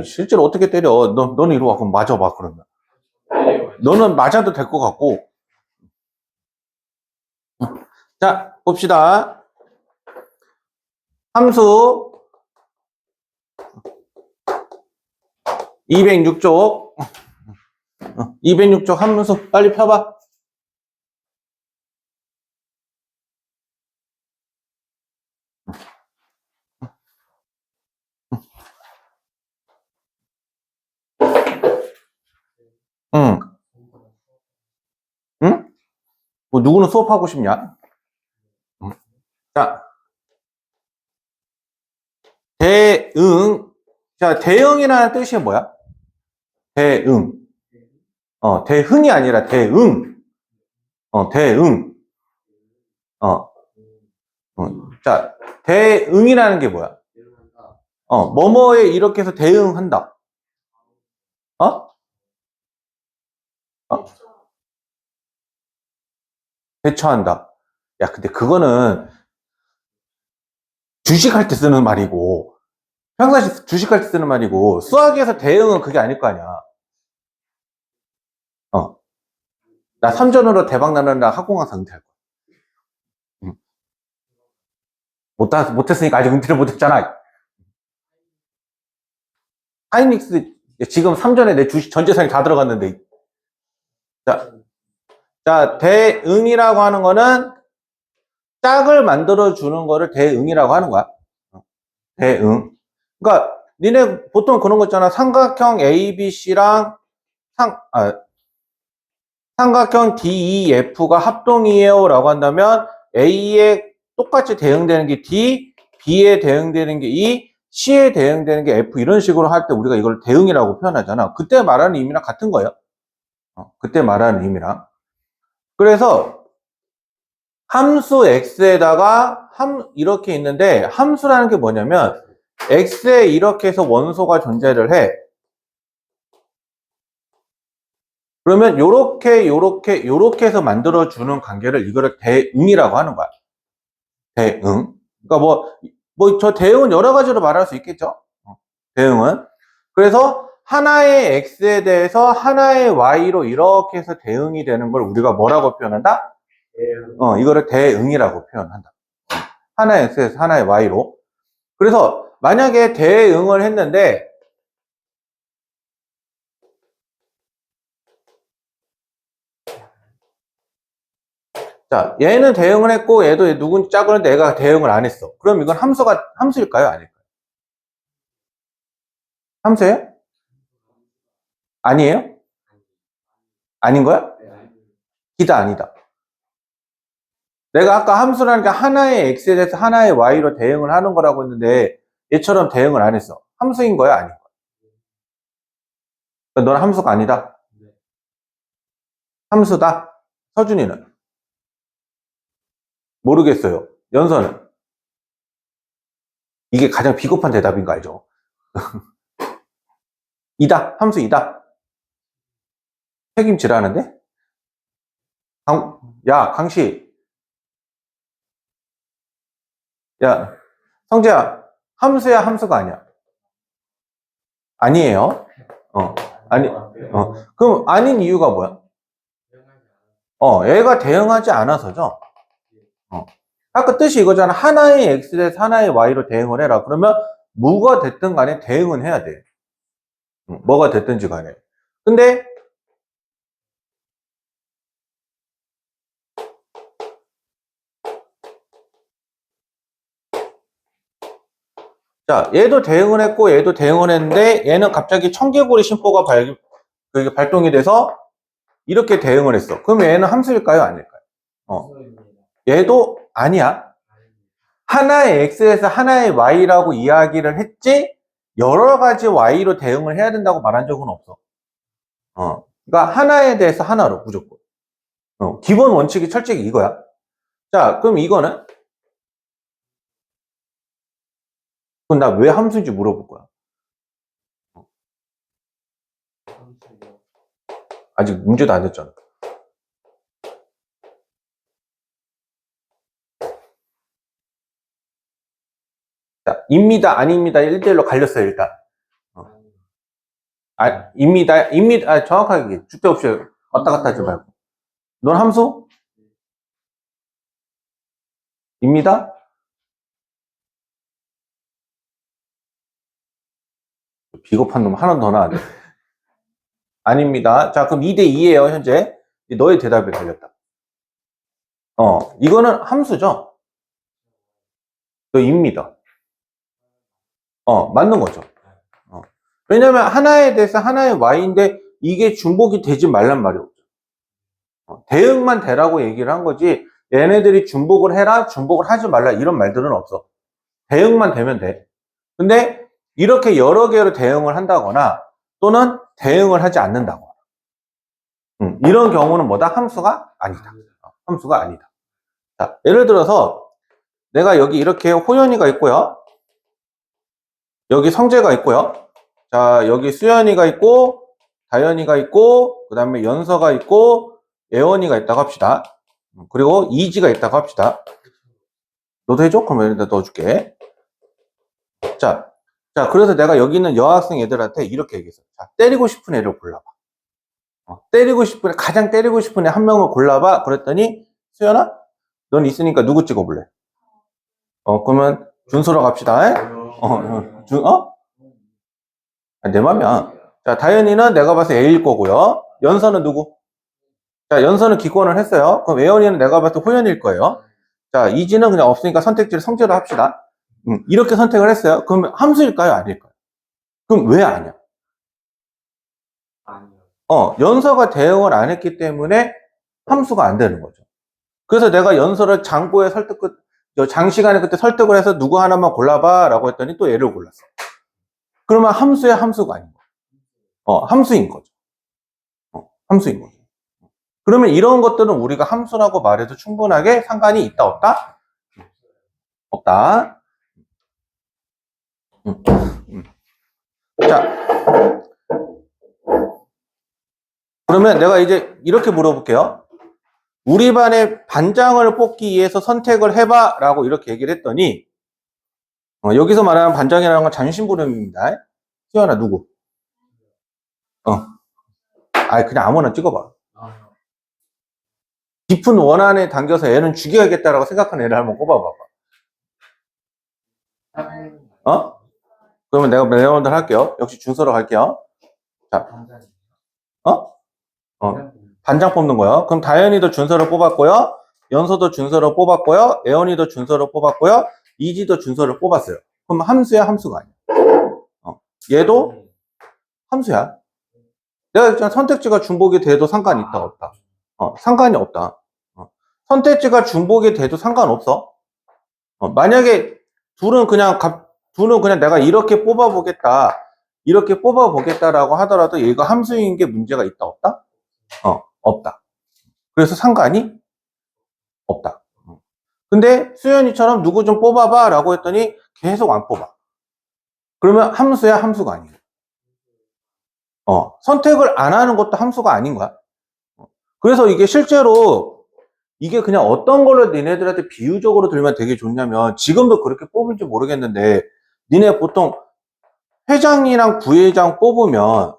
실제로 어떻게 때려? 너는 이리 와. 그럼 맞아봐, 그러면. 너는 맞아도 될 것 같고. 자, 봅시다. 함수 206쪽. 206쪽 함수 빨리 펴봐. 응. 응? 뭐 누구는 수업하고 싶냐? 응. 자, 대응. 자, 대응이라는 뜻이 뭐야? 대응. 대흥이 아니라 대응. 대응. 어, 자, 대응이라는 게 뭐야? 뭐뭐에 이렇게 해서 대응한다. 어? 어? 대처한다. 야, 근데 그거는 주식할 때 쓰는 말이고, 평상시 주식할 때 쓰는 말이고, 수학에서 대응은 그게 아닐 거 아니야. 나 선전으로 대박 나는다 학원 가서 은퇴할 거야. 응. 못했으니까 아직 은퇴를 못했잖아. 하이닉스 지금 3전에 내 주식 전 재산이 다 들어갔는데. 자, 대응이라고 하는 거는 짝을 만들어 주는 거를 대응이라고 하는 거야. 대응. 그러니까 니네 보통 그런 거 있잖아. 삼각형 ABC랑 삼각형 DEF가 합동이에요 라고 한다면 A에 똑같이 대응되는 게 D, B에 대응되는 게 E, C에 대응되는 게 F 이런 식으로 할 때 우리가 이걸 대응이라고 표현하잖아. 그때 말하는 의미랑 같은 거예요. 그때 말하는 의미랑. 그래서 함수 x에다가 이렇게 있는데 함수라는 게 뭐냐면 x에 이렇게 해서 원소가 존재를 해. 그러면 요렇게 해서 만들어주는 관계를 이거를 대응이라고 하는 거야. 대응. 그러니까 뭐 저 대응은 여러 가지로 말할 수 있겠죠. 대응은. 그래서 하나의 x에 대해서 하나의 y로 이렇게 해서 대응이 되는 걸 우리가 뭐라고 표현한다? 이거를 대응이라고 표현한다. 하나의 x에서 하나의 y로. 그래서 만약에 대응을 했는데 자, 얘는 대응을 했고 얘도 누군지 짜고 했는데 얘가 대응을 안 했어. 그럼 이건 함수일까요? 아닐까요? 함수예요? 아니에요? 아닌 거야? 기다 아니다. 내가 아까 함수라는 게 하나의 x에 대해서 하나의 y로 대응을 하는 거라고 했는데 얘처럼 대응을 안 했어. 함수인 거야? 아닌 거야? 그러니까 너는 함수가 아니다? 함수다? 서준이는? 모르겠어요. 연서는? 이게 가장 비겁한 대답인 거 알죠? 이다? 함수 이다? 책임지라는데? 야, 강씨. 야, 성재야. 함수야, 함수가 아니야? 아니에요. 아니, 그럼 아닌 이유가 뭐야? 얘가 대응하지 않아서죠. 아까 뜻이 이거잖아. 하나의 X 대해서 하나의 Y로 대응을 해라. 그러면 뭐가 됐든 간에 대응은 해야 돼. 뭐가 됐든지 간에. 근데 자, 얘도 대응을 했고 얘도 대응을 했는데 얘는 갑자기 청개구리 심보가 발동이 돼서 이렇게 대응을 했어. 그럼 얘는 함수일까요? 아닐까요? 얘도 아니야. 하나의 X에서 하나의 Y라고 이야기를 했지 여러 가지 Y로 대응을 해야 된다고 말한 적은 없어. 그러니까 하나에 대해서 하나로 무조건. 기본 원칙이 철저히 이거야. 자, 그럼 이거는? 그럼 나 왜 함수인지 물어볼 거야. 아직 문제도 안 됐잖아. 자, 입니다, 아닙니다. 1대1로 갈렸어요, 일단. 입니다. 정확하게 주대 없이 왔다 갔다 하지 말고. 넌 함수? 입니다? 비겁한 놈 하나 더 나왔네. 아닙니다. 자, 그럼 2대2예요, 현재. 너의 대답이 달렸다. 이거는 함수죠? 입니다. 맞는 거죠. 왜냐면 하나에 대해서 하나의 y인데 이게 중복이 되지 말란 말이 없죠. 대응만 되라고 얘기를 한 거지 얘네들이 중복을 해라, 중복을 하지 말라 이런 말들은 없어. 대응만 되면 돼. 근데 이렇게 여러 개로 대응을 한다거나 또는 대응을 하지 않는다거나 이런 경우는 뭐다? 함수가 아니다. 함수가 아니다. 자, 예를 들어서 내가 여기 이렇게 호연이가 있고요. 여기 성재가 있고요. 자, 여기 수연이가 있고 다현이가 있고 그 다음에 연서가 있고 예원이가 있다고 합시다. 그리고 이지가 있다고 합시다. 너도 해줘? 그럼 여기다 넣어줄게. 자, 그래서 내가 여기 있는 여학생 애들한테 이렇게 얘기했어. 자, 때리고 싶은 애를 골라봐. 가장 때리고 싶은 애 한 명을 골라봐. 그랬더니 수연아, 넌 있으니까 누구 찍어볼래? 그러면 준서로 갑시다. 내 맘이야. 자, 다현이는 내가 봐서 A일 거고요. 연서는 누구? 자, 연서는 기권을 했어요. 그럼 예원이는 내가 봐서 호연일 거예요. 자, 이지는 그냥 없으니까 선택지를 성재로 합시다. 이렇게 선택을 했어요. 그러면 함수일까요? 아닐까요? 그럼 왜 아니야? 연서가 대응을 안 했기 때문에 함수가 안 되는 거죠. 그래서 내가 연서를 장시간에 그때 설득을 해서 누구 하나만 골라봐 라고 했더니 또 얘를 골랐어. 그러면 함수의 함수가 아닌 거죠. 함수인 거죠. 함수인 거죠. 그러면 이런 것들은 우리가 함수라고 말해도 충분하게 상관이 있다, 없다? 없다. 자, 그러면 내가 이제 이렇게 물어볼게요. 우리 반의 반장을 뽑기 위해서 선택을 해봐 라고 이렇게 얘기를 했더니 여기서 말하는 반장이라는 건 잔심부름입니다. 수연아 누구? 그냥 아무나 찍어봐. 깊은 원한에 당겨서 애는 죽여야겠다라고 생각하는 애를 한번 꼽아봐봐. 그러면 내가 매너원들 할게요. 역시 준서로 갈게요. 자, 반장 뽑는 거요. 그럼 다현이도 준서를 뽑았고요. 연서도 준서를 뽑았고요. 애원이도 준서를 뽑았고요. 이지도 준서를 뽑았어요. 그럼 함수야, 함수가 아니야. 얘도 함수야. 내가 있잖아, 선택지가 중복이 돼도 상관이 있다, 없다. 상관이 없다. 선택지가 중복이 돼도 상관없어. 만약에 둘은 그냥 내가 이렇게 뽑아보겠다라고 하더라도 얘가 함수인 게 문제가 있다, 없다? 없다. 그래서 상관이 없다. 근데 수연이처럼 누구 좀 뽑아봐 라고 했더니 계속 안 뽑아. 그러면 함수야, 함수가 아니야. 선택을 안 하는 것도 함수가 아닌 거야. 그래서 이게 실제로 이게 그냥 어떤 걸로 니네들한테 비유적으로 들면 되게 좋냐면 지금도 그렇게 뽑을지 모르겠는데 니네 보통 회장이랑 부회장 뽑으면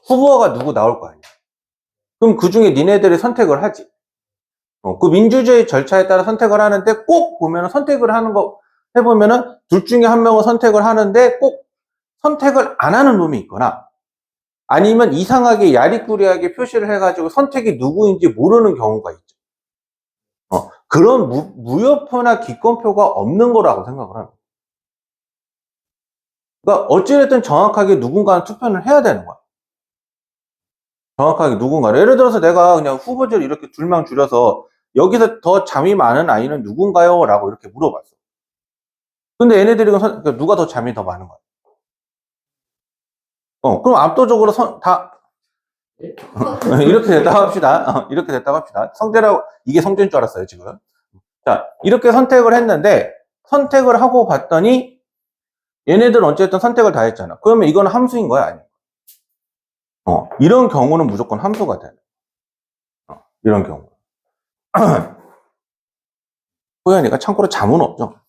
후보가 누구 나올 거 아니야. 그럼 그 중에 니네들이 선택을 하지. 그 민주주의 절차에 따라 선택을 하는데 꼭 보면 선택을 하는 거 해보면은 둘 중에 한 명은 선택을 하는데 꼭 선택을 안 하는 놈이 있거나 아니면 이상하게 야리꾸리하게 표시를 해가지고 선택이 누구인지 모르는 경우가 있죠. 그런 무효표나 기권표가 없는 거라고 생각을 합니다. 그러니까 어찌됐든 정확하게 누군가는 투표를 해야 되는 거야. 정확하게 누군가를. 예를 들어서 내가 그냥 후보지를 이렇게 둘만 줄여서 여기서 더 잠이 많은 아이는 누군가요? 라고 이렇게 물어봤어. 근데 얘네들이 그러니까 누가 더 잠이 더 많은 거야? 그럼 압도적으로 이렇게 됐다고 합시다. 이렇게 됐다고 합시다. 이게 성재인 줄 알았어요, 지금. 자, 이렇게 선택을 했는데, 선택을 하고 봤더니, 얘네들은 어쨌든 선택을 다 했잖아. 그러면 이건 함수인 거야, 아니야? 이런 경우는 무조건 함수가 돼. 이런 경우. 호연이가 참고로 잠은 없죠.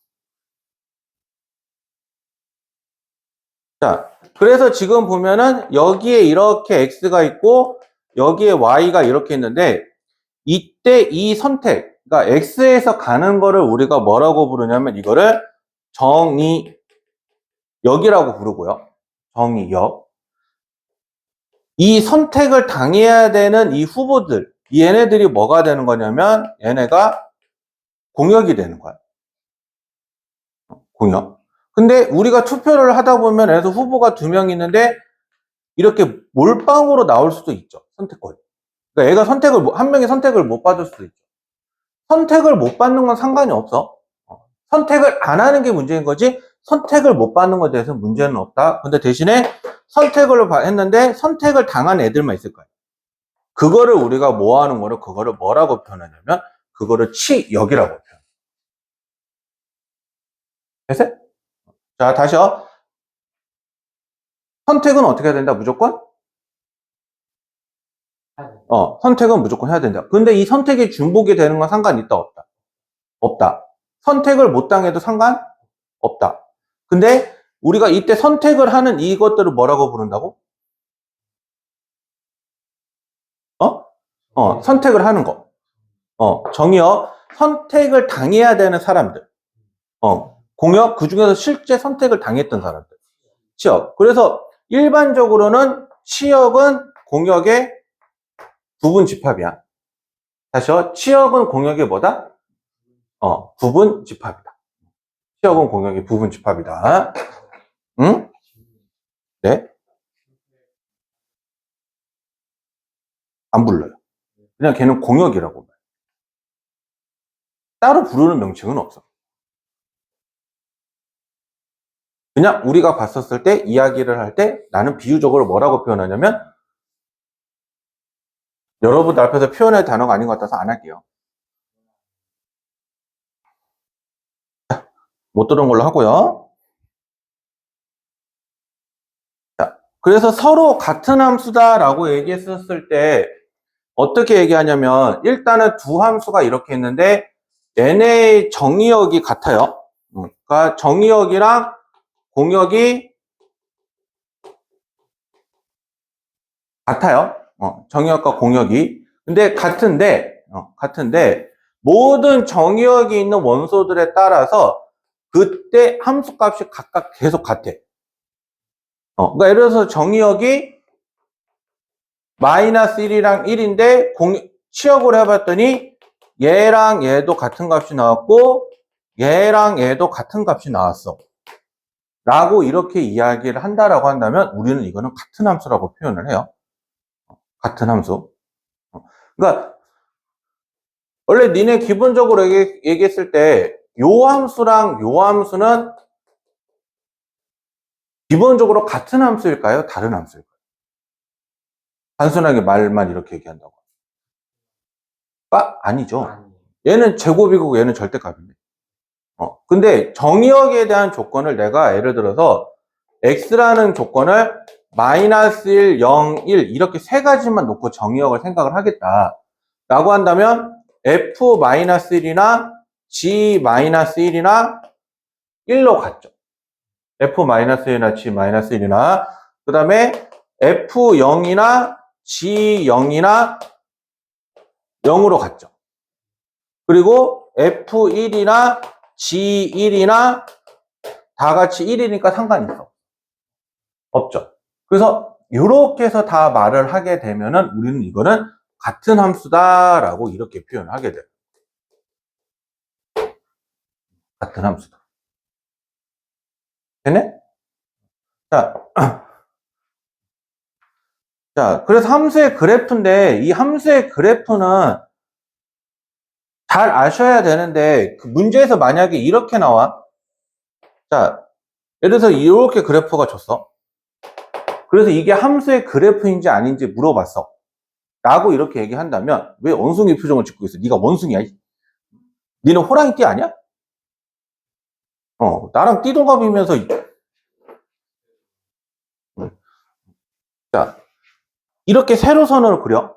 자, 그래서 지금 보면은 여기에 이렇게 x가 있고 여기에 y가 이렇게 있는데 이때 이 선택, 그러니까 x에서 가는 거를 우리가 뭐라고 부르냐면 이거를 정의역이라고 부르고요. 정의역. 이 선택을 당해야 되는 이 후보들, 얘네들이 뭐가 되는 거냐면 얘네가 공역이 되는 거야. 공역. 근데 우리가 투표를 하다 보면 애서 후보가 2명 있는데 이렇게 몰빵으로 나올 수도 있죠. 선택권이. 그러니까 애가 한 명이 선택을 못 받을 수도 있죠. 선택을 못 받는 건 상관이 없어. 선택을 안 하는 게 문제인 거지 선택을 못 받는 것에 대해서 문제는 없다. 근데 대신에 선택을 했는데 선택을 당한 애들만 있을 거야. 그거를 우리가 뭐 하는 거를 그거를 뭐라고 표현하냐면 그거를 치역이라고 표현해. 됐어요? 자, 다시요. 선택은 어떻게 해야 된다? 무조건? 선택은 무조건 해야 된다. 근데 이 선택이 중복이 되는 건 상관 있다, 없다? 없다. 선택을 못 당해도 상관 없다. 근데 우리가 이때 선택을 하는 이것들을 뭐라고 부른다고? 선택을 하는 거. 정의역. 선택을 당해야 되는 사람들. 공역. 그 중에서 실제 선택을 당했던 사람들. 치역. 그래서 일반적으로는 치역은 공역의 부분 집합이야. 다시요. 치역은 공역의 뭐다? 부분 집합이다. 치역은 공역의 부분 집합이다. 응? 네? 안 불러요. 그냥 걔는 공역이라고. 따로 부르는 명칭은 없어. 그냥 우리가 봤었을 때, 이야기를 할 때 나는 비유적으로 뭐라고 표현하냐면 여러분들 앞에서 표현할 단어가 아닌 것 같아서 안 할게요. 못 들은 걸로 하고요. 자, 그래서 서로 같은 함수다라고 얘기했었을 때 어떻게 얘기하냐면 일단은 두 함수가 이렇게 있는데 얘네의 정의역이 같아요. 그러니까 정의역이랑 공역이 같아요. 정의역과 공역이. 근데 같은데 모든 정의역이 있는 원소들에 따라서 그때 함수값이 각각 계속 같아. 그러니까 예를 들어서 정의역이 마이너스 1이랑 1인데 치역을 해봤더니 얘랑 얘도 같은 값이 나왔고 얘랑 얘도 같은 값이 나왔어. 라고 이렇게 이야기를 한다라고 한다면 우리는 이거는 같은 함수라고 표현을 해요. 같은 함수. 그러니까 원래 니네 기본적으로 얘기했을 때 요 함수랑 요 함수는 기본적으로 같은 함수일까요? 다른 함수일까요? 단순하게 말만 이렇게 얘기한다고. 아니죠. 얘는 제곱이고 얘는 절대값인데. 근데 정의역에 대한 조건을 내가 예를 들어서 x라는 조건을 마이너스 1, 0, 1 이렇게 세 가지만 놓고 정의역을 생각을 하겠다 라고 한다면 f-1이나 g-1이나 1로 갔죠. f-1이나 g-1이나 그 다음에 f0이나 g0이나 0으로 갔죠. 그리고 f1이나 g1이나 다 같이 1이니까 상관이 있어. 없죠. 그래서 이렇게 해서 다 말을 하게 되면은 우리는 이거는 같은 함수다라고 이렇게 표현하게 돼요. 같은 함수다. 되네? 자, 그래서 함수의 그래프인데 이 함수의 그래프는 잘 아셔야 되는데 그 문제에서 만약에 이렇게 나와. 자, 예를 들어서 이렇게 그래프가 줬어. 그래서 이게 함수의 그래프인지 아닌지 물어봤어. 라고 이렇게 얘기한다면 왜 원숭이 표정을 짓고 있어? 네가 원숭이야? 니는 호랑이띠 아니야? 나랑 띠동갑이면서 자, 이렇게 세로선을 그려.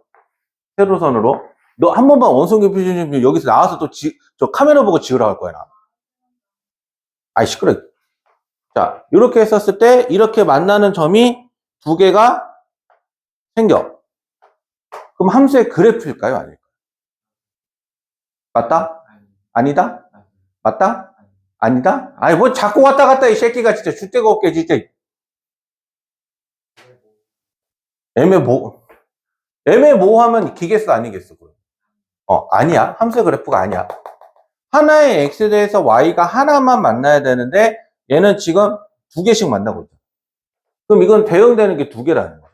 세로선으로. 너 한 번만 원숭이 표정 좀 여기서 나와서 또 저 카메라 보고 지으라 할 거야, 나. 아이, 시끄러. 자, 이렇게 했었을 때 이렇게 만나는 점이 두 개가 생겨. 그럼 함수의 그래프일까요? 아닐까요? 맞다? 아니다? 맞다? 아니다? 아니 뭐 자꾸 왔다 갔다 이 새끼가 진짜 줏대가 없게 진짜. 애매모호하면 기계수 아니겠어? 아니야. 함수의 그래프가 아니야. 하나의 x에 대해서 y가 하나만 만나야 되는데 얘는 지금 두 개씩 만나고 있어. 그럼 이건 대응되는 게 두 개라는 거야.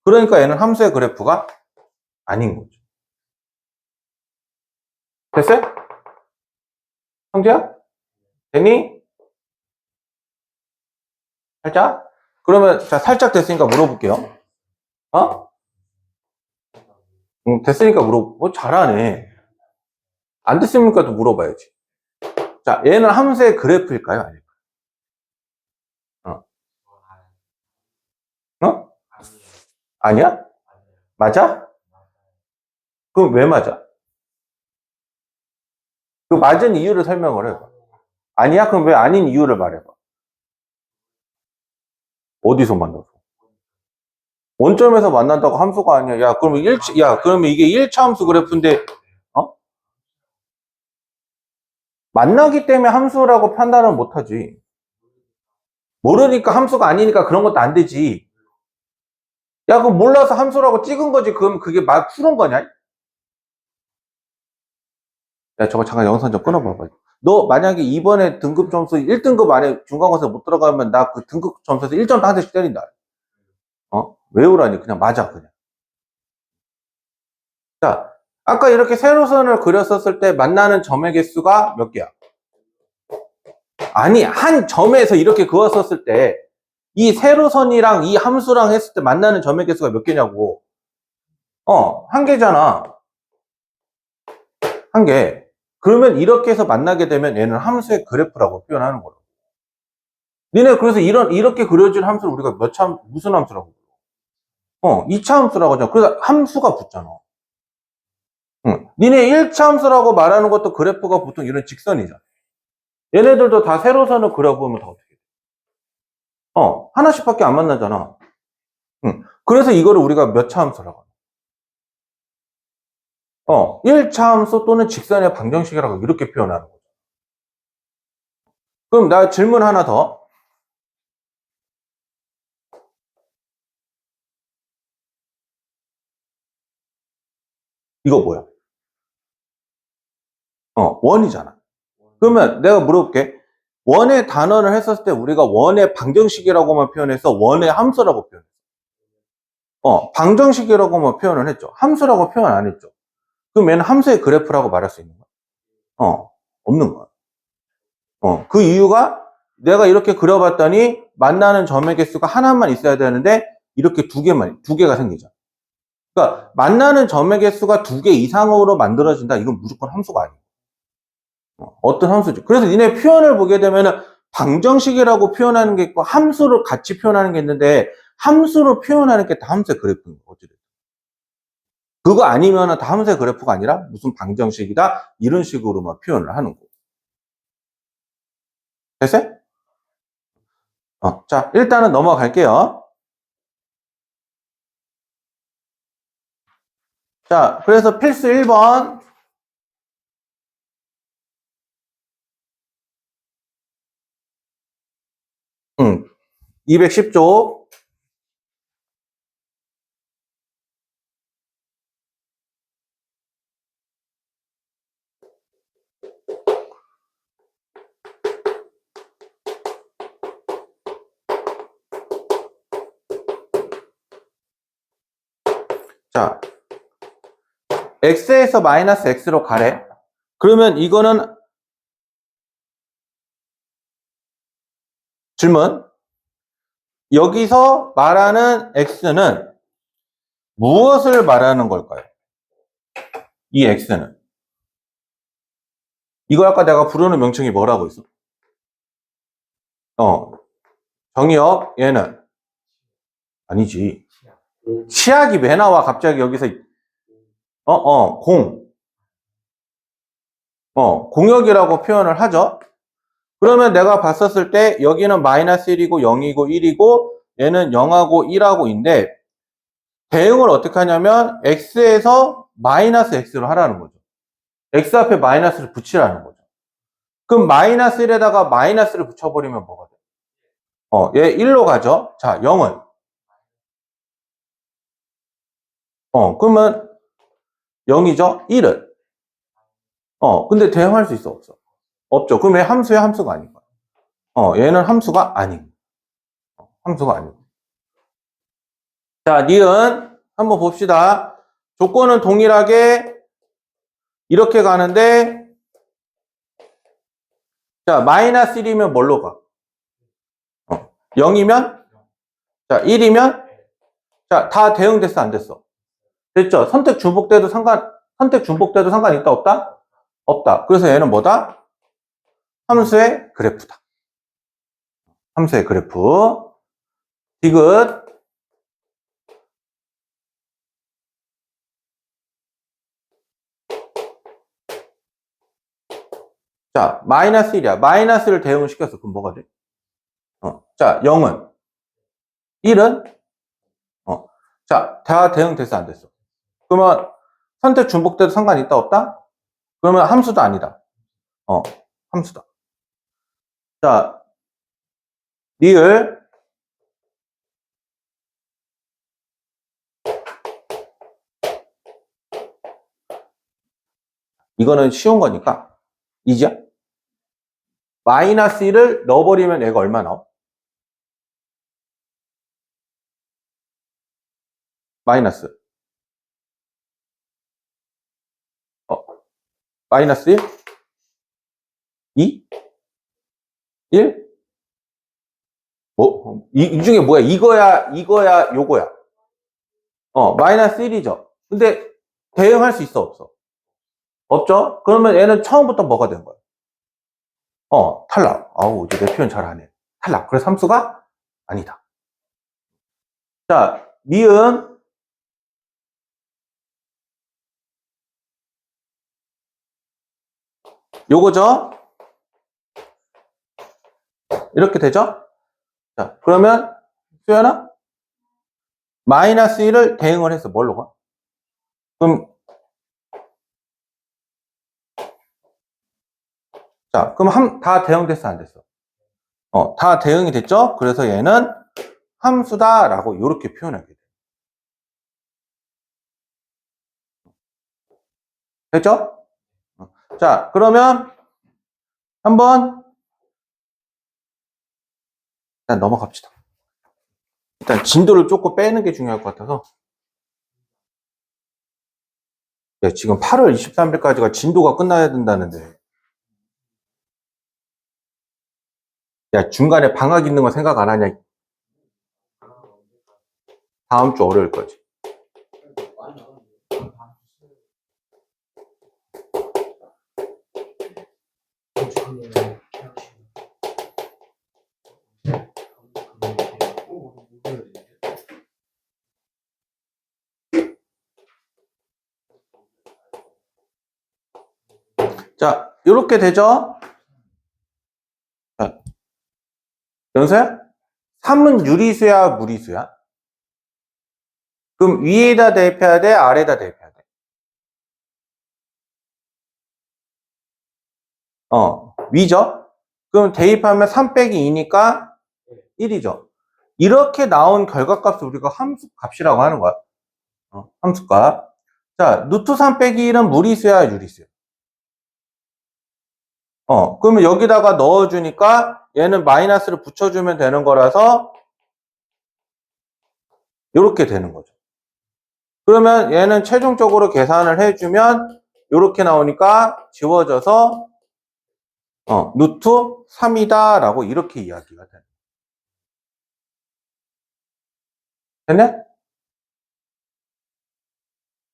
그러니까 얘는 함수의 그래프가 아닌 거죠. 됐어요? 형제야? 됐니? 살짝? 그러면 자 살짝 됐으니까 물어볼게요. 됐으니까 잘하네. 안 됐습니까? 또 물어봐야지. 자, 얘는 함수의 그래프일까요? 아닐까요? 어? 아니야? 맞아? 그럼 왜 맞아? 그 맞은 이유를 설명을 해봐. 아니야? 그럼 왜 아닌 이유를 말해봐. 어디서 만나서? 원점에서 만난다고 함수가 아니야. 그러면 이게 1차 함수 그래프인데, 어? 만나기 때문에 함수라고 판단은 못하지. 모르니까 함수가 아니니까 그런 것도 안 되지. 야, 그럼 몰라서 함수라고 찍은 거지. 그럼 그게 막 푸는 거냐? 야, 저거 잠깐 영상 좀 끊어봐봐. 너 만약에 이번에 등급 점수 1등급 안에 중간고사 못 들어가면 나 그 등급 점수에서 1점 한 대씩 때린다. 외우라니. 그냥 맞아, 그냥. 자, 아까 이렇게 세로선을 그렸었을 때 만나는 점의 개수가 몇 개야? 아니, 한 점에서 이렇게 그었었을 때 이 세로선이랑 이 함수랑 했을 때 만나는 점의 개수가 몇 개냐고. 한 개잖아. 한 개. 그러면 이렇게 해서 만나게 되면 얘는 함수의 그래프라고 표현하는 거라고. 니네 그래서 이렇게 그려진 함수를 우리가 무슨 함수라고? 2차 함수라고 하잖아. 그래서 함수가 붙잖아. 응. 니네 1차 함수라고 말하는 것도 그래프가 보통 이런 직선이잖아. 얘네들도 다 세로선을 그려보면 다 어떻게 돼? 하나씩밖에 안 만나잖아. 응. 그래서 이거를 우리가 몇 차 함수라고 하는 1차 함수 또는 직선의 방정식이라고 이렇게 표현하는 거죠. 그럼 나 질문 하나 더. 이거 뭐야? 원이잖아. 그러면 내가 물어볼게. 원의 단원을 했었을 때 우리가 원의 방정식이라고만 표현해서 원의 함수라고 표현했어. 방정식이라고만 표현을 했죠. 함수라고 표현 안 했죠. 그럼 얘는 함수의 그래프라고 말할 수 있는 거야? 없는 거야. 그 이유가 내가 이렇게 그려봤더니 만나는 점의 개수가 하나만 있어야 되는데 이렇게 두 개가 생기죠. 그러니까 만나는 점의 개수가 두 개 이상으로 만들어진다. 이건 무조건 함수가 아니에요. 어떤 함수죠. 그래서 니네 표현을 보게 되면은 방정식이라고 표현하는 게 있고 함수를 같이 표현하는 게 있는데 함수로 표현하는 게 다 함수의 그래프인 거예요. 어찌됐든. 그거 아니면은 다 함수의 그래프가 아니라 무슨 방정식이다 이런 식으로만 표현을 하는 거고. 됐어요? 자, 일단은 넘어갈게요. 자, 그래서 필수 1번. 210조. 자, x에서 마이너스 x로 가래. 그러면 이거는 질문. 여기서 말하는 x는 무엇을 말하는 걸까요? 이 x는. 이거 아까 내가 부르는 명칭이 뭐라고 했어? 정의역 얘는 아니지. 치약이 왜 나와 갑자기 여기서 공역이라고 표현을 하죠. 그러면 내가 봤었을 때 여기는 마이너스 1이고 0이고 1이고 얘는 0하고 1하고 인데 대응을 어떻게 하냐면 x에서 마이너스 x로 하라는 거죠. x 앞에 마이너스를 붙이라는 거죠. 그럼 마이너스 1에다가 마이너스를 붙여버리면 뭐가 돼? 얘 1로 가죠. 자, 0은 그러면 0이죠. 1은 근데 대응할 수 있어 없어? 없죠. 그럼 얘 함수야 함수가 아닌 거야. 얘는 함수가 아닌 함수가 아니고. 자, 니은 한번 봅시다. 조건은 동일하게 이렇게 가는데 자, 마이너스 1이면 뭘로 가? 0이면? 자, 1이면? 자, 다 대응됐어, 안 됐어? 됐죠? 선택 중복돼도 상관 있다, 없다? 없다. 그래서 얘는 뭐다? 함수의 그래프다. 함수의 그래프. 디귿. 자, 마이너스 1이야. 마이너스를 대응을 시켰어. 그럼 뭐가 돼? 자, 0은? 1은? 자, 다 대응됐어, 안 됐어? 그러면 선택 중복돼도 상관 있다, 없다? 그러면 함수도 아니다. 함수다. 자, 리을. 이거는 쉬운 거니까. 이지야? 마이너스 1을 넣어버리면 얘가 얼마 나와? 마이너스. 마이너스 1? 2? 1? 뭐? 이 중에 뭐야? 이거야, 요거야. 마이너스 1이죠. 근데 대응할 수 있어, 없어? 없죠? 그러면 얘는 처음부터 뭐가 된 거야? 탈락. 아우, 이제 내 표현 잘하네. 탈락. 그래서 함수가 아니다. 자, 미음. 요거죠? 이렇게 되죠? 자, 그러면 수연아? 마이너스 1을 대응을 해서 뭘로 가? 그럼, 자, 그럼 다 대응됐어, 안 됐어? 다 대응이 됐죠? 그래서 얘는 함수다라고 이렇게 표현하게 돼. 됐죠? 자, 그러면 한번 일단 넘어갑시다. 일단 진도를 조금 빼는 게 중요할 것 같아서. 야, 지금 8월 23일까지가 진도가 끝나야 된다는데. 야, 중간에 방학 있는 거 생각 안 하냐? 다음 주 월요일 거지. 자, 이렇게 되죠? 자, 연서야? 3은 유리수야, 무리수야? 그럼 위에다 대입해야 돼, 아래다 대입해야 돼? 위죠? 그럼 대입하면 3 빼기 2니까 1이죠. 이렇게 나온 결과값을 우리가 함수값이라고 하는 거야. 함수값. 자, 루트 3 빼기 1은 무리수야, 유리수야? 그러면 여기다가 넣어주니까 얘는 마이너스를 붙여주면 되는 거라서 이렇게 되는 거죠. 그러면 얘는 최종적으로 계산을 해주면 이렇게 나오니까 지워져서 루트 3이다 라고 이렇게 이야기가 되는 거예요. 됐네?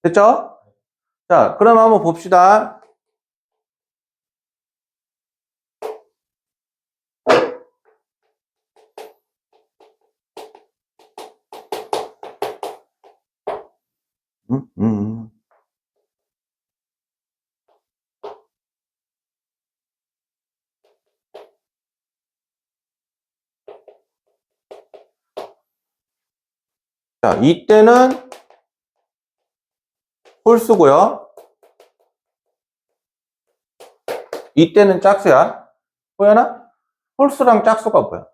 됐죠? 자, 그럼 한번 봅시다. 음, 음. 자, 이때는 홀수고요. 이때는 짝수야. 보여나? 홀수랑 짝수가 뭐야?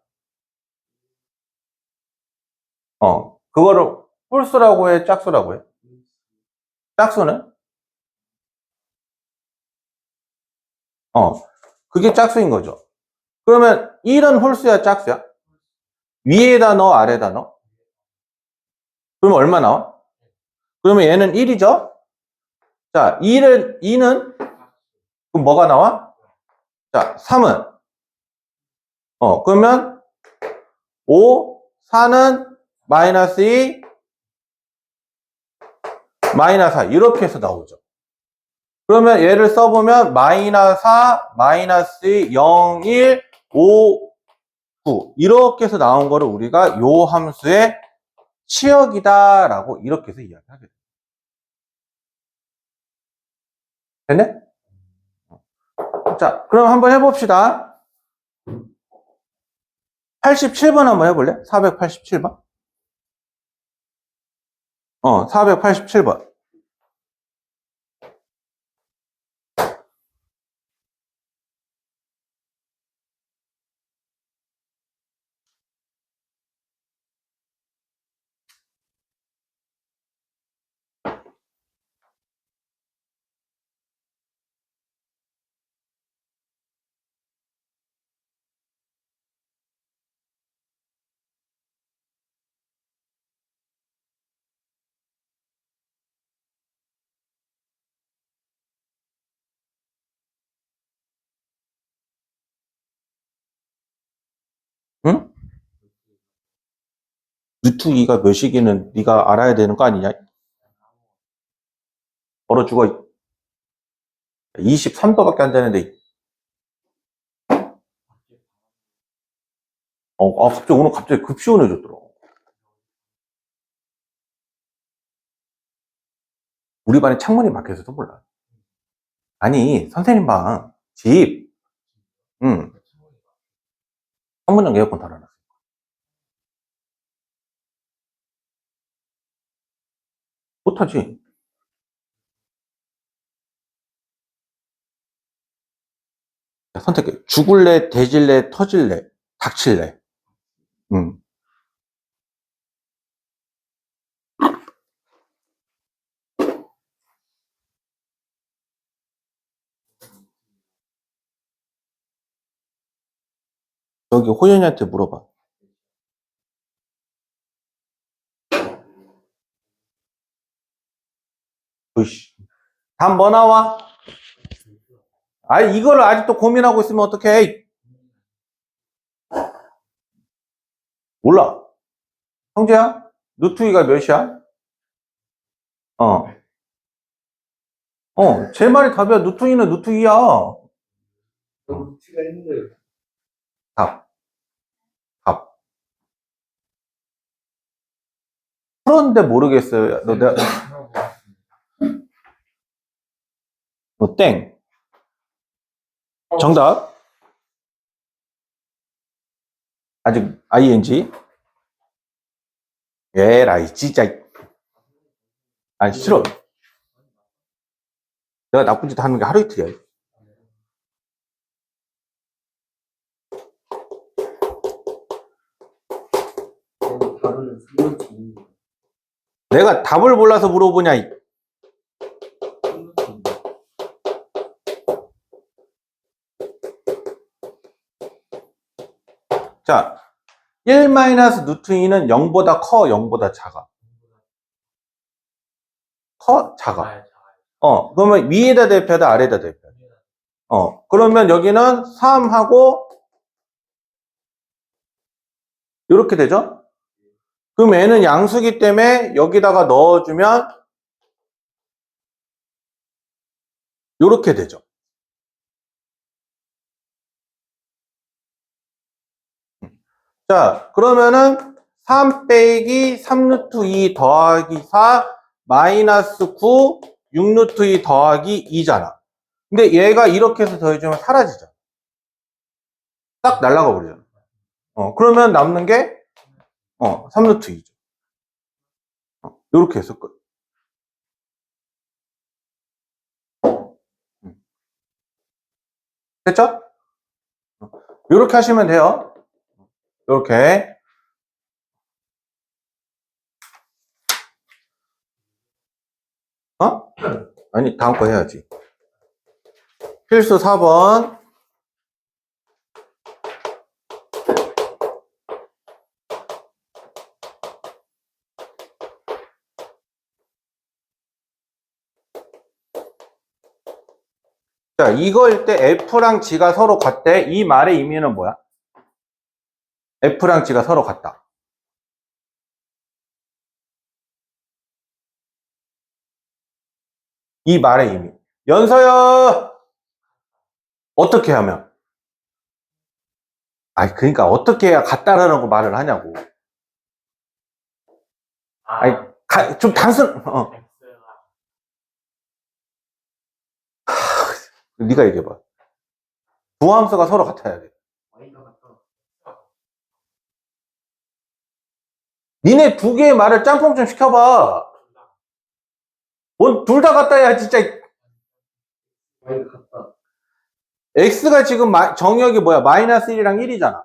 그거를 홀수라고 해, 짝수라고 해? 짝수는? 그게 짝수인 거죠. 그러면 1은 홀수야, 짝수야? 위에다 넣어, 아래다 넣어? 그러면 얼마 나와? 그러면 얘는 1이죠? 자, 2는? 그럼 뭐가 나와? 자, 3은? 그러면 5, 4는 마이너스 2, 마이너스 4. 이렇게 해서 나오죠. 그러면 얘를 써보면 마이너스 4, 마이너스 2, 0, 1, 5, 9. 이렇게 해서 나온 거를 우리가 요 함수의 치역이다라고 이렇게 해서 이야기하게 돼요. 됐네? 자, 그럼 한번 해봅시다. 87번 한번 해볼래? 487번? 487번. 응? 루트 2가 몇이기는 네가 알아야 되는 거 아니냐? 얼어 죽어. 23도밖에 안 되는데. 갑자기 오늘 갑자기 급 시원해졌더라. 우리 반에 창문이 막혀서도 몰라. 아니, 선생님 방, 집, 응, 창문형 에어컨 달아놨어. 못하지. 자, 선택해. 죽을래, 대질래, 터질래, 닥칠래. 응. 여기 호연이한테 물어봐. 으이씨. 답 뭐 나와? 아니, 이거를 아직도 고민하고 있으면 어떡해. 몰라. 형제야? 루트위가 몇이야? 어. 제 말이 답이야. 루트위는 루트위야. 루트가 있는데 답. 답. 풀었는데 모르겠어요. 너 땡. 정답. 아직 ing. 에라이, 진짜. 아니, 싫어. 내가 나쁜 짓 하는 게 하루 이틀이야. 답을 삼각형 내가 답을 몰라서 물어보냐. 자, 1 루트 2는 0보다 커, 0보다 작아? 커? 작아? 그러면 위에다 대표하다, 아래다 대표하다? 그러면 여기는 3하고 이렇게 되죠? 그럼 얘는 양수기 때문에 여기다가 넣어주면 이렇게 되죠. 자, 그러면은 3 빼기 3 루트 2 더하기 4 마이너스 9 6 루트 2 더하기 2잖아. 근데 얘가 이렇게 해서 더해주면 사라지죠. 딱 날아가 버리잖아. 그러면 남는 게 3 루트 2죠. 요렇게 해서 끝. 됐죠? 요렇게 하시면 돼요. 요렇게. 어? 아니, 다음 거 해야지. 필수 4번. 자, 이거일 때 F랑 G가 서로 같대. 이 말의 의미는 뭐야? F랑 G가 서로 같다. 이 말의 의미. 연서야! 어떻게 하면? 아니, 그러니까 어떻게 해야 같다라는 말을 하냐고. 아니, 좀 네가 얘기해봐. 부함수가 서로 같아야 돼. Y가 같다. 니네 두 개의 말을 짬뽕 좀 시켜봐. 뭔 둘 다 같다 야 진짜. Y가 같다. X가 지금 정역이 뭐야? 마이너스 1이랑 1이잖아.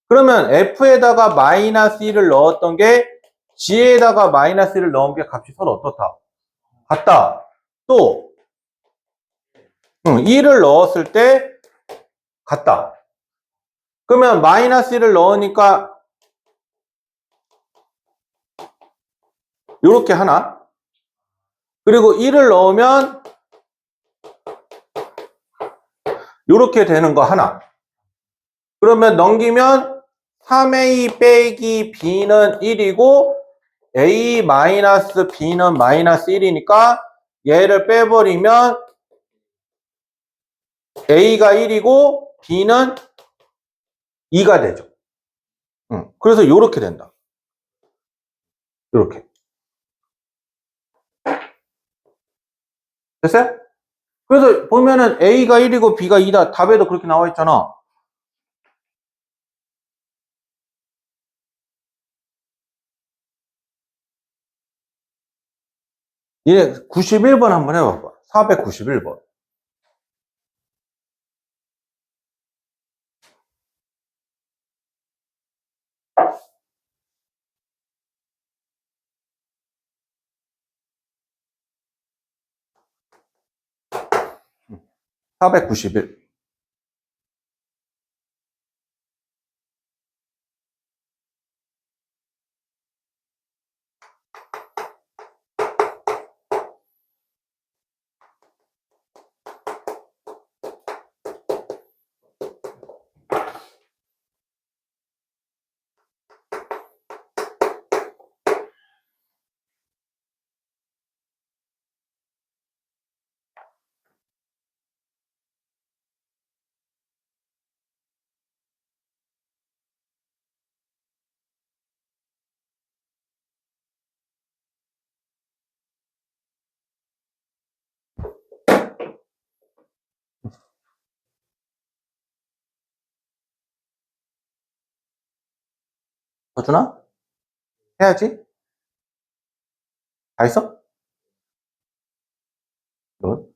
그러면 F에다가 마이너스 1을 넣었던 게 G에다가 마이너스 1을 넣은 게 값이 서로 어떻다? 같다. 또 1을 넣었을 때 같다. 그러면 마이너스 1을 넣으니까 이렇게 하나. 그리고 1을 넣으면 이렇게 되는 거 하나. 그러면 넘기면 3A 빼기 B는 1이고 A 마이너스 B는 마이너스 1이니까 얘를 빼버리면 A가 1이고 B는 2가 되죠. 그래서 이렇게 된다. 이렇게. 됐어요? 그래서 보면은 A가 1이고 B가 2다. 답에도 그렇게 나와 있잖아. 얘 91번 한번 해봐봐. 491번. 음, 491. 서준아? 해야지. 다 했어? 너?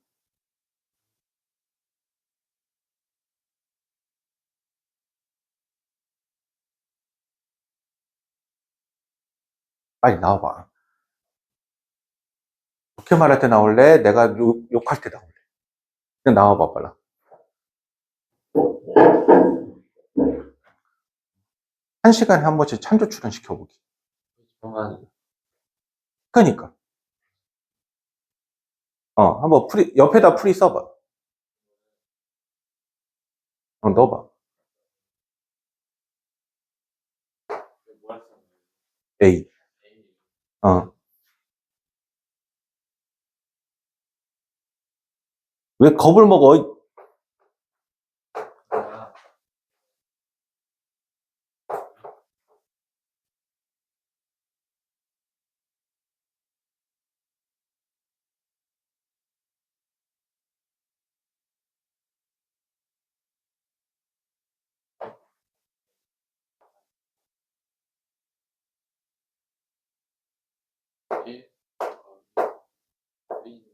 빨리 나와봐. 좋게 말할 때 나올래? 내가 욕할 때 나올래? 그냥 나와봐, 빨라. 한 시간에 한 번씩 찬조 출연 시켜보기. 그러니까. 한번 옆에다 풀이 써봐. 넣어봐. A. 어. 왜 겁을 먹어? 1, 1.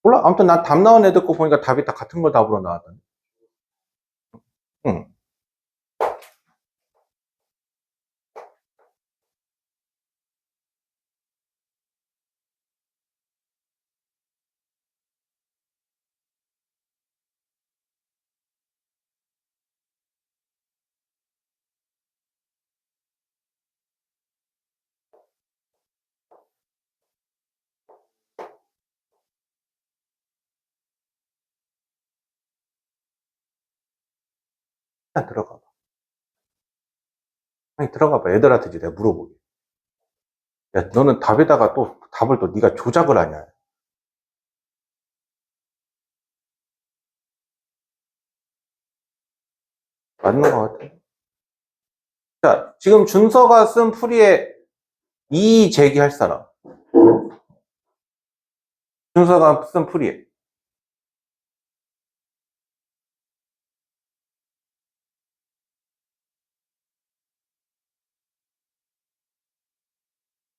몰라. 아무튼 난 답 나온 애들 거 보니까 답이 다 같은 걸 답으로 나왔던데. 응. 일단 들어가 봐. 아니, 들어가 봐. 애들한테 이제 내가 물어보게. 야, 너는 답에다가 또 답을 또 네가 조작을 하냐. 맞는 것 같아. 자, 지금 준서가 쓴 풀이에 이의 제기할 사람. 준서가 쓴 풀이에.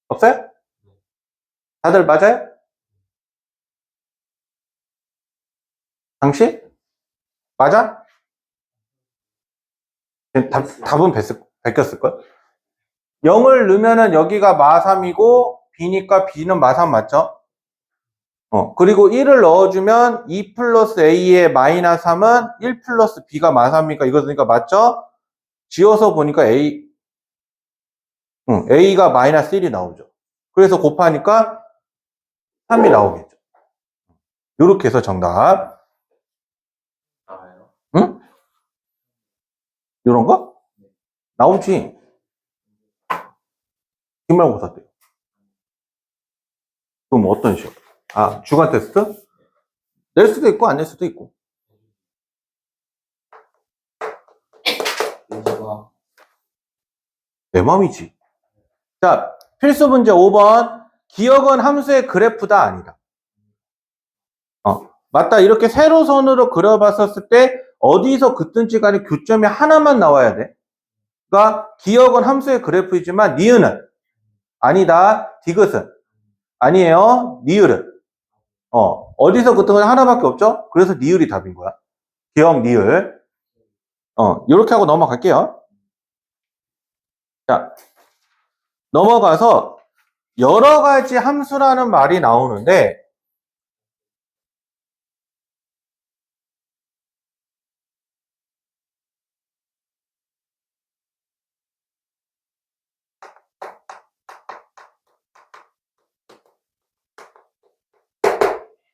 없어요? 다들 맞아요? 당신? 맞아? 답은 베꼈을걸? 0을 넣으면은 여기가 마3이고 B니까 B는 마3 맞죠? 그리고 1을 넣어주면 2 플러스 A의 마이너스 3은 1 플러스 B가 마3이니까 이거 그러니까 맞죠? 지워서 보니까 A가 마이너스 1이 나오죠. 그래서 곱하니까 3이 나오겠죠. 요렇게 해서 정답. 나와요. 응? 요런 거? 나오지. 기말고사 때. 그럼 어떤 시험? 아, 주간 테스트? 낼 수도 있고 안 낼 수도 있고. 요거가 내 맘이지. 자, 필수 문제 5번. 기억은 함수의 그래프다 아니다. 맞다. 이렇게 세로선으로 그려봤었을 때 어디서 긋든지 간에 교점이 하나만 나와야 돼. 그러니까 기억은 함수의 그래프이지만 니은은 아니다. 디귿은 아니에요. 니을은 어디서 긋든 건 하나밖에 없죠. 그래서 니을이 답인 거야. 기억 니을. 이렇게 하고 넘어갈게요. 자, 넘어가서 여러 가지 함수라는 말이 나오는데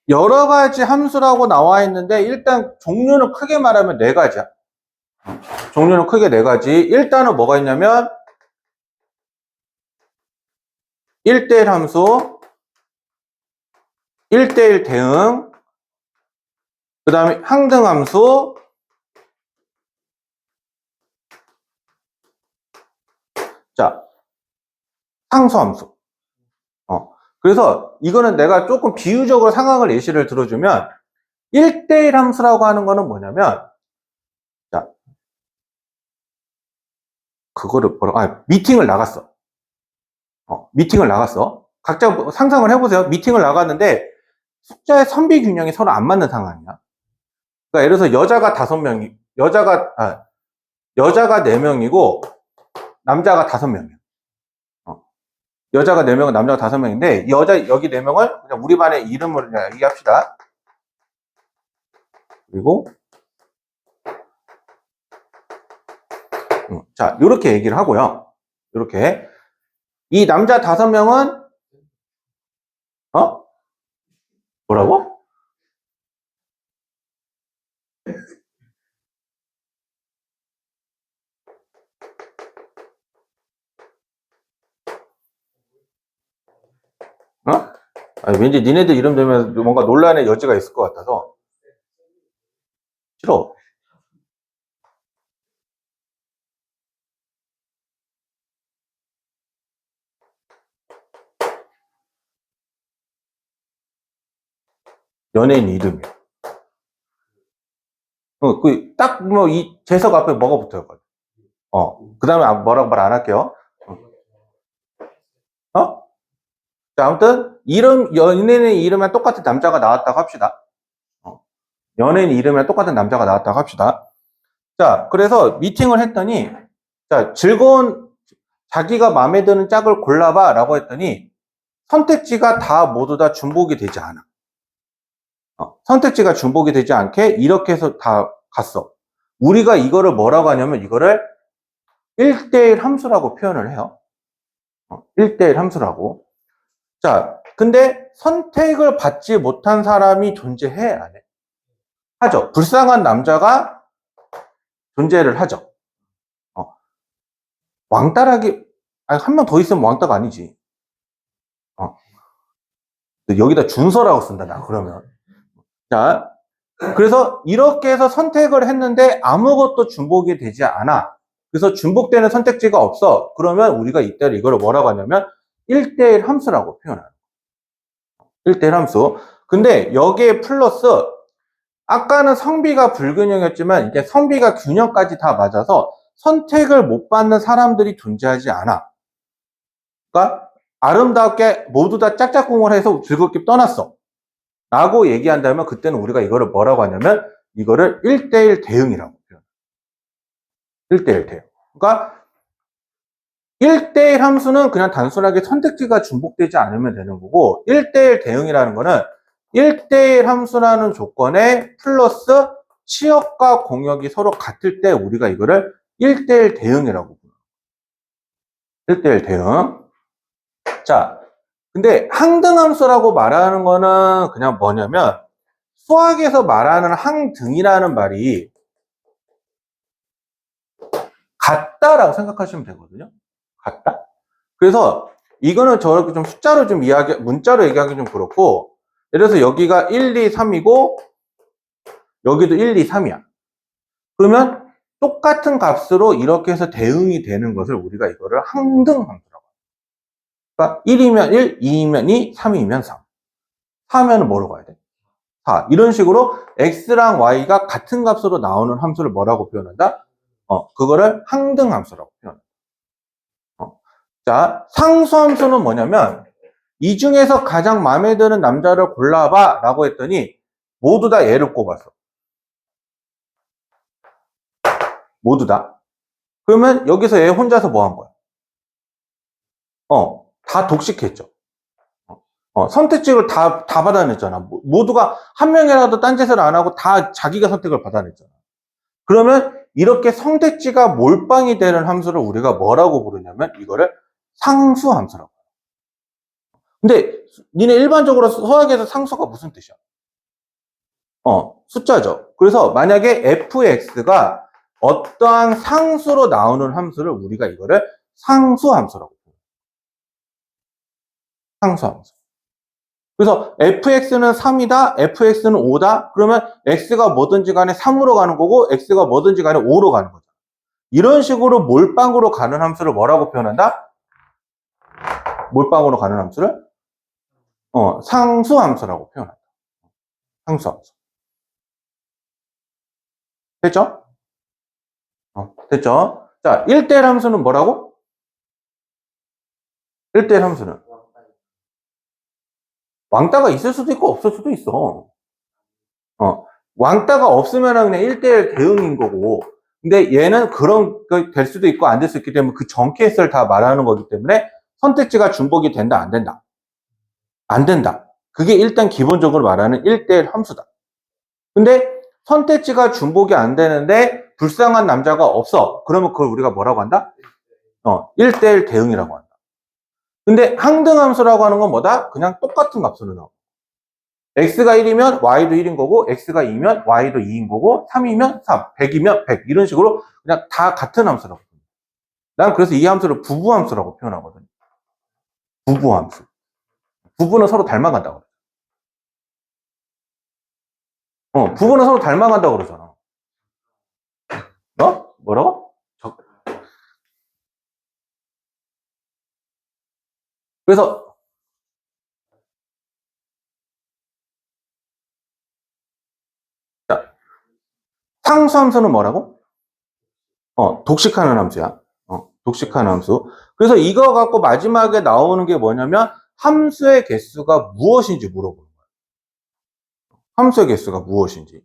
여러 가지 함수라고 나와 있는데 일단 종류는 크게 말하면 네 가지야. 종류는 크게 네 가지. 일단은 뭐가 있냐면 1대1 함수, 1대1 대응, 그 다음에 항등 함수, 자, 상수 함수. 그래서 이거는 내가 조금 비유적으로 상황을 예시를 들어주면 1대1 함수라고 하는 거는 뭐냐면 자, 그거를 미팅을 나갔어. 미팅을 나갔어. 각자 상상을 해보세요. 미팅을 나갔는데 숫자의 선비 균형이 서로 안 맞는 상황이야. 그러니까 예를 들어서 여자가 4명이고 남자가 5명이야. 여자가 4명은 남자가 5명인데 여기 4명을 그냥 우리 반의 이름으로 얘기합시다. 그리고 자, 이렇게 얘기를 하고요. 이렇게 이 남자 5명은 뭐라고? 아니, 왠지 니네들 이름 되면 뭔가 논란의 여지가 있을 것 같아서 싫어. 연예인 이름이야. 딱 뭐 이 재석 앞에 뭐가 붙어요? 그 다음에 뭐라고 말 안 할게요. 자, 아무튼 연예인 이름에 똑같은 남자가 나왔다고 합시다. 연예인 이름에 똑같은 남자가 나왔다고 합시다. 자, 그래서 미팅을 했더니, 자, 자기가 마음에 드는 짝을 골라봐 라고 했더니, 선택지가 모두 다 중복이 되지 않아. 선택지가 중복이 되지 않게 이렇게 해서 다 갔어. 우리가 이거를 뭐라고 하냐면, 이거를 1대1 함수라고 표현을 해요. 1대1 함수라고. 자, 근데 선택을 받지 못한 사람이 존재해, 안 해? 하죠. 불쌍한 남자가 존재를 하죠. 왕따라기, 한 명 더 있으면 왕따가 아니지. 여기다 준서라고 쓴다, 나, 그러면. 자, 그래서 이렇게 해서 선택을 했는데 아무것도 중복이 되지 않아. 그래서 중복되는 선택지가 없어. 그러면 우리가 이때를 이걸 뭐라고 하냐면 1대1 함수라고 표현해요. 1대1 함수. 근데 여기에 플러스, 아까는 성비가 불균형이었지만 이게 성비가 균형까지 다 맞아서 선택을 못 받는 사람들이 존재하지 않아. 그러니까 아름답게 모두 다 짝짝꿍을 해서 즐겁게 떠났어 라고 얘기한다면 그때는 우리가 이거를 뭐라고 하냐면 이거를 1대1 대응이라고 표현해요. 1대1 대응. 그러니까 1대1 함수는 그냥 단순하게 선택지가 중복되지 않으면 되는 거고 1대1 대응이라는 거는 1대1 함수라는 조건에 플러스 치역과 공역이 서로 같을 때 우리가 이거를 1대1 대응이라고 불러요. 1대1 대응. 자, 근데 항등함수라고 말하는 거는 그냥 뭐냐면 수학에서 말하는 항등이라는 말이 같다라고 생각하시면 되거든요. 같다. 그래서 이거는 저렇게 좀 숫자로 좀 문자로 얘기하기 좀 그렇고, 예를 들어서 여기가 1, 2, 3이고, 여기도 1, 2, 3이야. 그러면 똑같은 값으로 이렇게 해서 대응이 되는 것을 우리가 이거를 항등함수라고 해요. 그러니까 1이면 1, 2이면 2, 3이면 3. 4면은 뭐로 가야 돼? 4. 이런 식으로 x랑 y가 같은 값으로 나오는 함수를 뭐라고 표현한다? 그거를 항등함수라고 표현한다. 자, 상수함수는 뭐냐면 이 중에서 가장 마음에 드는 남자를 골라봐 라고 했더니 모두 다 얘를 꼽았어. 모두 다. 그러면 여기서 얘 혼자서 뭐 한 거야? 다 독식했죠. 선택지를 다 받아냈잖아. 모두가 한 명이라도 딴짓을 안 하고 다 자기가 선택을 받아냈잖아. 그러면 이렇게 선택지가 몰빵이 되는 함수를 우리가 뭐라고 부르냐면 이거를 상수함수라고. 근데 니네 일반적으로 수학에서 상수가 무슨 뜻이야? 숫자죠. 그래서 만약에 fx가 어떠한 상수로 나오는 함수를 우리가 이거를 상수함수라고 불러요. 상수함수. 그래서 fx는 3이다, fx는 5다. 그러면 x가 뭐든지 간에 3으로 가는 거고 x가 뭐든지 간에 5로 가는 거죠. 이런 식으로 몰빵으로 가는 함수를 뭐라고 표현한다? 몰빵으로 가는 함수를 상수함수라고 표현한다. 상수함수. 됐죠? 됐죠? 자, 1대1 함수는 뭐라고? 1대1 함수는 왕따가 있을 수도 있고 없을 수도 있어. 왕따가 없으면 그냥 1대1 대응인 거고, 근데 얘는 그런 게 될 수도 있고 안 될 수 있기 때문에 그 전 케이스를 다 말하는 거기 때문에 선택지가 중복이 된다, 안 된다? 안 된다. 그게 일단 기본적으로 말하는 1대1 함수다. 근데 선택지가 중복이 안 되는데 불쌍한 남자가 없어. 그러면 그걸 우리가 뭐라고 한다? 1대1 대응이라고 한다. 근데 항등함수라고 하는 건 뭐다? 그냥 똑같은 값으로 나와. x가 1이면 y도 1인 거고, x가 2면 y도 2인 거고, 3이면 3, 100이면 100. 이런 식으로 그냥 다 같은 함수라고. 난 그래서 이 함수를 부부함수라고 표현하거든. 부부함수. 부부는 서로 닮아간다고 그래. 부부는 서로 닮아간다고 그러잖아. 뭐라고? 그래서 상수함수는 뭐라고? 독식하는 함수야. 독식하는 함수. 그래서 이거 갖고 마지막에 나오는 게 뭐냐면 함수의 개수가 무엇인지 물어보는 거야. 함수의 개수가 무엇인지.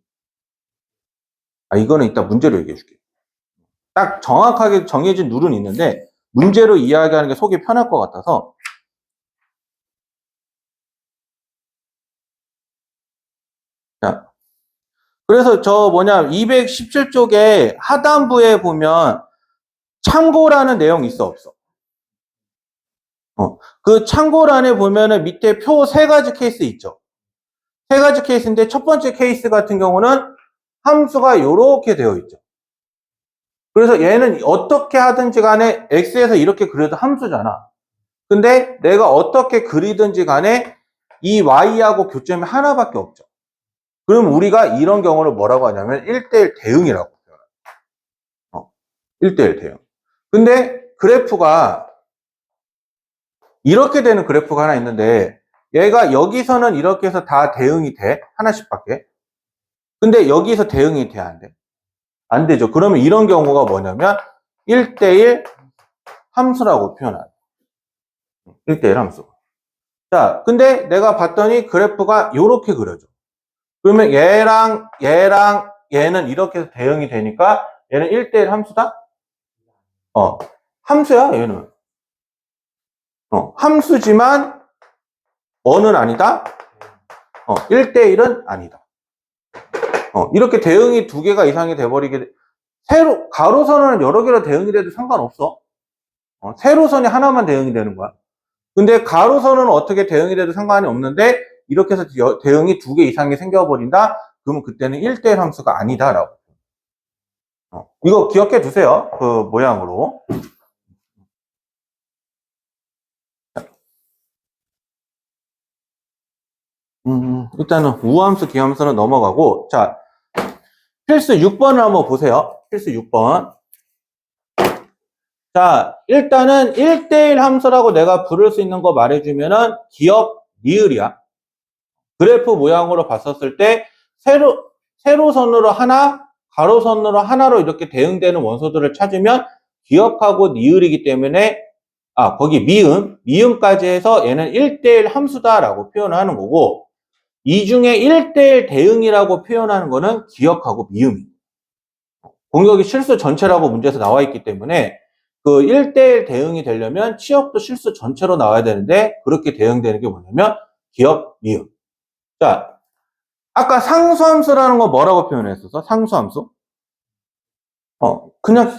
이거는 이따 문제로 얘기해 줄게. 딱 정확하게 정해진 룰은 있는데 문제로 이야기하는 게 속이 편할 것 같아서. 자, 그래서 217쪽에 하단부에 보면 참고라는 내용 있어 없어? 그 참고란에 보면은 밑에 표 3가지 케이스 있죠. 3가지 케이스인데 첫 번째 케이스 같은 경우는 함수가 이렇게 되어 있죠. 그래서 얘는 어떻게 하든지 간에 x에서 이렇게 그려도 함수잖아. 근데 내가 어떻게 그리든지 간에 이 y하고 교점이 하나밖에 없죠. 그럼 우리가 이런 경우를 뭐라고 하냐면 1대1 대응이라고 표현해요. 1대1 대응. 근데 그래프가 이렇게 되는 그래프가 하나 있는데 얘가 여기서는 이렇게 해서 다 대응이 돼. 하나씩밖에. 근데 여기서 대응이 돼, 안 돼? 안 되죠. 그러면 이런 경우가 뭐냐면 1대1 함수라고 표현해요. 1대1 함수. 자, 근데 내가 봤더니 그래프가 이렇게 그려져. 그러면 얘랑 얘는 이렇게 해서 대응이 되니까 얘는 1대1 함수다? 함수야, 얘는. 함수지만 뭐는 아니다? 1대1은 아니다. 이렇게 대응이 2개가 이상이 돼버리게 가로선은 여러 개로 대응이 돼도 상관없어. 세로선이 하나만 대응이 되는 거야. 근데 가로선은 어떻게 대응이 돼도 상관이 없는데 이렇게 해서 대응이 2개 이상이 생겨버린다? 그러면 그때는 1대1 함수가 아니다라고. 이거 기억해 두세요. 그 모양으로. 일단은 우함수, 기함수는 넘어가고, 자, 필수 6번을 한번 보세요. 필수 6번. 자, 일단은 1대1 함수라고 내가 부를 수 있는 거 말해주면은 기억, 니을이야. 그래프 모양으로 봤었을 때 세로선으로 하나, 가로선으로 하나로 이렇게 대응되는 원소들을 찾으면 기억하고 니을이기 때문에 거기 미음까지 해서 얘는 1대1 함수다라고 표현하는 거고, 이 중에 1대1 대응이라고 표현하는 거는 기억하고 미음이에요. 공격이 실수 전체라고 문제에서 나와 있기 때문에 그 1대1 대응이 되려면 취업도 실수 전체로 나와야 되는데 그렇게 대응되는 게 뭐냐면 기억, 미음. 자, 아까 상수함수라는 거 뭐라고 표현했었어? 상수함수? 그냥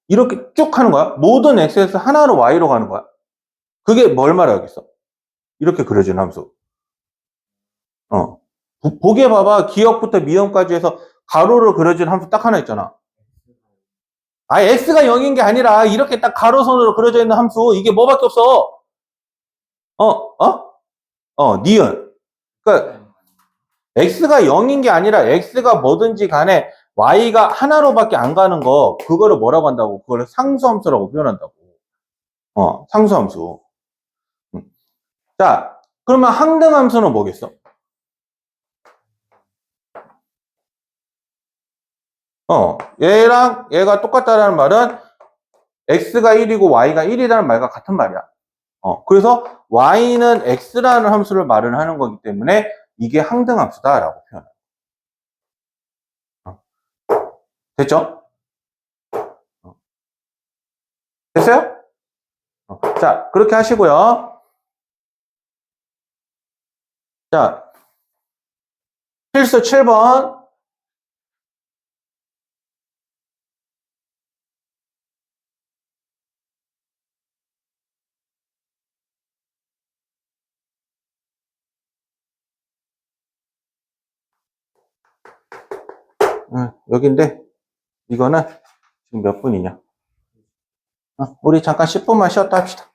이렇게 쭉 하는 거야. 모든 x에서 하나로 y로 가는 거야. 그게 뭘 말하겠어? 이렇게 그려진 함수. 보기에 봐봐. 기억부터 미음까지 해서 가로로 그려진 함수 딱 하나 있잖아. x가 0인 게 아니라 이렇게 딱 가로선으로 그려져 있는 함수. 이게 뭐밖에 없어? 니은. 그러니까 x가 0인 게 아니라 x가 뭐든지 간에 y가 하나로밖에 안 가는 거, 그거를 뭐라고 한다고? 그거를 상수함수라고 표현한다고. 상수함수. 자, 그러면 항등함수는 뭐겠어? 얘랑 얘가 똑같다라는 말은 x가 1이고 y가 1이라는 말과 같은 말이야. 그래서 y는 x라는 함수를 말을 하는 거기 때문에 이게 항등함수다라고 표현해. 됐죠? 됐어요? 자, 그렇게 하시고요. 자, 필수 7번. 여긴데, 이거는 지금 몇 분이냐? 우리 잠깐 10분만 쉬었다 합시다.